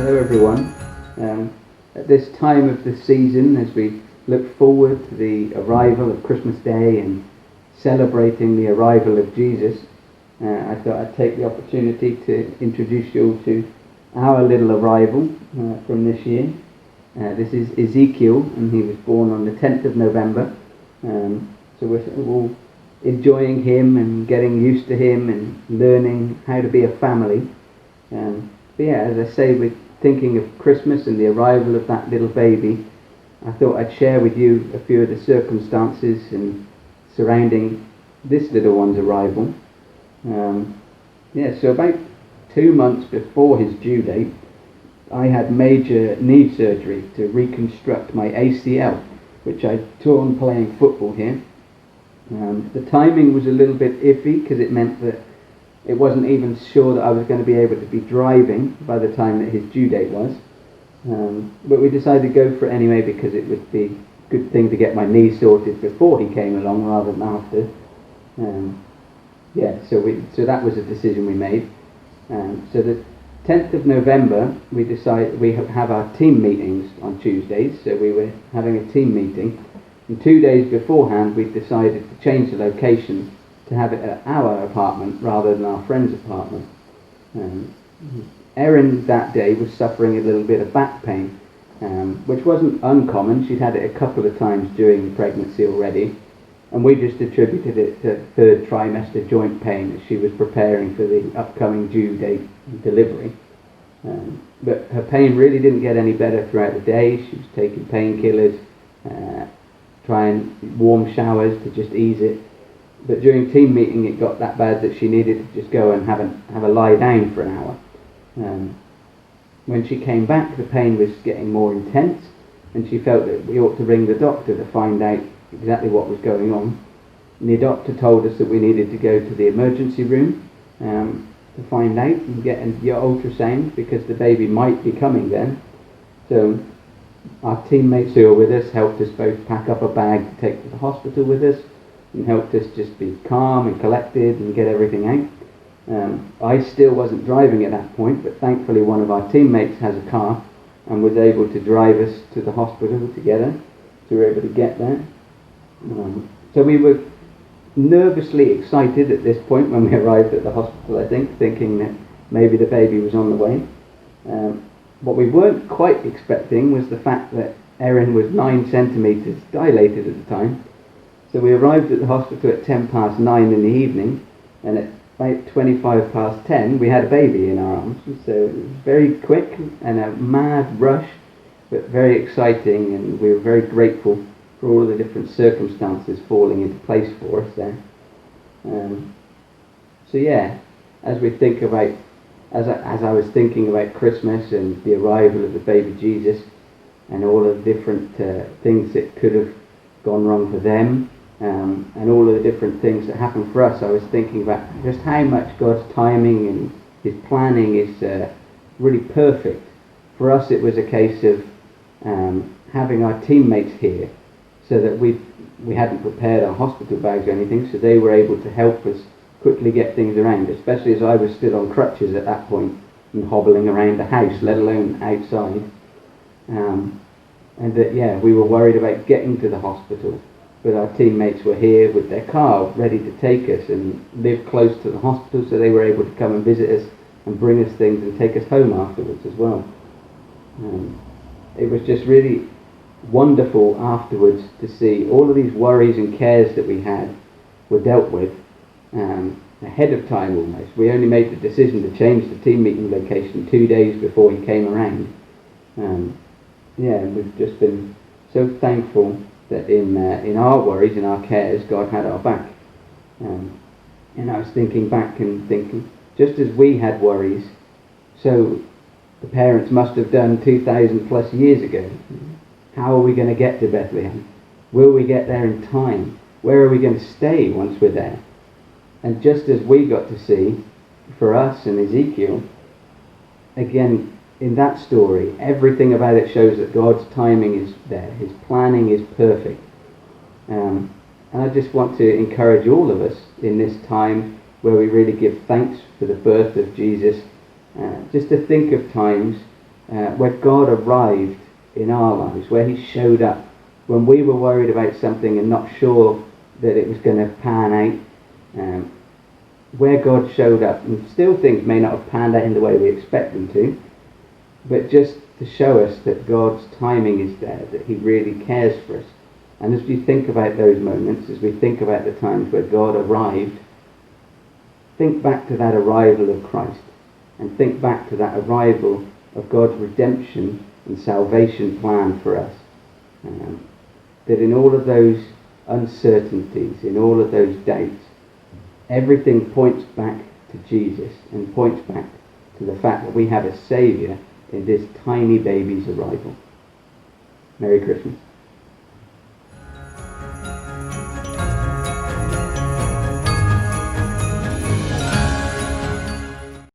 Hello everyone. At this time of the season, as we look forward to the arrival of Christmas Day and celebrating the arrival of Jesus, I thought I'd take the opportunity to introduce you all to our little arrival from this year. This is Ezekiel, and he was born on the 10th of November. So we're all enjoying him and getting used to him and learning how to be a family. But yeah, as I say, we're thinking of Christmas and the arrival of that little baby. I thought I'd share with you a few of the circumstances and surrounding this little one's arrival. So about 2 months before his due date, I had major knee surgery to reconstruct my ACL, which I'd torn playing football here. The timing was a little bit iffy because it meant that it wasn't even sure that I was going to be able to be driving by the time that his due date was. But we decided to go for it anyway because it would be a good thing to get my knee sorted before he came along rather than after. So that was a decision we made. So the 10th of November, we decided we have our team meetings on Tuesdays, so we were having a team meeting. And 2 days beforehand, we decided to change the location to have it at our apartment rather than our friend's apartment. Erin that day was suffering a little bit of back pain, which wasn't uncommon. She'd had it a couple of times during the pregnancy already, and we just attributed it to third trimester joint pain as she was preparing for the upcoming due date delivery. But her pain really didn't get any better throughout the day. She was taking painkillers, trying warm showers to just ease it. But during team meeting it got that bad that she needed to just go and have a lie down for an hour. When she came back, the pain was getting more intense, and she felt that we ought to ring the doctor to find out exactly what was going on. And the doctor told us that we needed to go to the emergency room to find out and get your ultrasound because the baby might be coming then. So our teammates who were with us helped us both pack up a bag to take to the hospital with us and helped us just be calm and collected and get everything out. I still wasn't driving at that point, but thankfully one of our teammates has a car and was able to drive us to the hospital together, so we were able to get there. So we were nervously excited at this point when we arrived at the hospital, I think, thinking that maybe the baby was on the way. What we weren't quite expecting was the fact that Erin was 9 centimetres dilated at the time. So we arrived at the hospital at 9:10 in the evening, and at about 10:25, we had a baby in our arms. So it was very quick and a mad rush, but very exciting, and we were very grateful for all of the different circumstances falling into place for us there. As I was thinking about Christmas and the arrival of the baby Jesus and all of the different things that could have gone wrong for them, and all of the different things that happened for us, I was thinking about just how much God's timing and his planning is really perfect. For us it was a case of having our teammates here so that we hadn't prepared our hospital bags or anything, so they were able to help us quickly get things around, especially as I was still on crutches at that point and hobbling around the house, let alone outside. We were worried about getting to the hospital, but our teammates were here with their car ready to take us and live close to the hospital, so they were able to come and visit us and bring us things and take us home afterwards as well. It was just really wonderful afterwards to see all of these worries and cares that we had were dealt with ahead of time almost. We only made the decision to change the team meeting location 2 days before he came around. And we've just been so thankful that in our worries, in our cares, God had our back. And I was thinking back and thinking, just as we had worries, so the parents must have done 2,000 plus years ago. How are we going to get to Bethlehem? Will we get there in time? Where are we going to stay once we're there? And just as we got to see, for us and Ezekiel, again, in that story, everything about it shows that God's timing is there. His planning is perfect. And I just want to encourage all of us in this time where we really give thanks for the birth of Jesus, just to think of times where God arrived in our lives, where he showed up when we were worried about something and not sure that it was going to pan out, where God showed up, and still things may not have panned out in the way we expect them to, but just to show us that God's timing is there, that he really cares for us. And as we think about those moments, as we think about the times where God arrived, think back to that arrival of Christ, and think back to that arrival of God's redemption and salvation plan for us. That in all of those uncertainties, in all of those doubts, everything points back to Jesus and points back to the fact that we have a Saviour in this tiny baby's arrival. Merry Christmas.